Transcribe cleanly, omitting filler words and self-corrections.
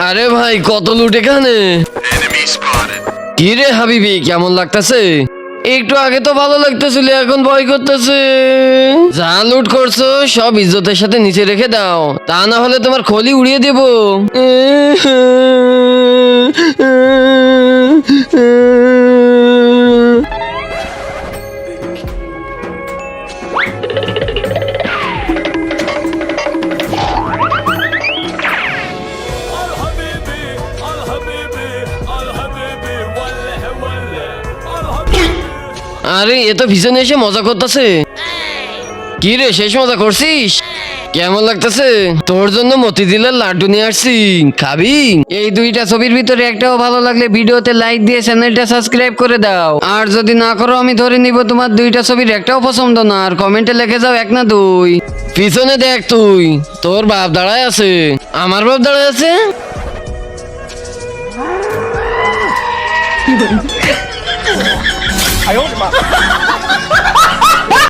আরে ভাই কত লুট এখানে। কি রে হাবিবি কেমন লাগতেছে? একটু আগে তো ভালো লাগতেছিল এখন ভয় করতেছে। যা লুট করছো সব ইজ্জতের সাথে নিচে রেখে দাও, তা না হলে তোমার খলি উড়িয়ে দেব। আরে এ তো পিছনে এসে মজা করতেছে। কি রে শেষ মজা করছিস? কেমন লাগতেছে? তোর জন্য মতিঝিলের লাড্ডু নিয়ে আসছি, খাবি? এই দুইটা ছবির ভিতরে একটাও ভালো লাগলে ভিডিওতে লাইক দিয়ে চ্যানেলটা সাবস্ক্রাইব করে দাও। আর যদি না করো আমি ধরে নিব তোমার দুইটা ছবির একটাও পছন্দ না। আর কমেন্টে লিখে যাও 1 না 2। পিছনে দেখ তুই, তোর বাপ দাঁড়ায় আছে। আমার বাপ দাঁড়ায় আছে।哎呦我的妈！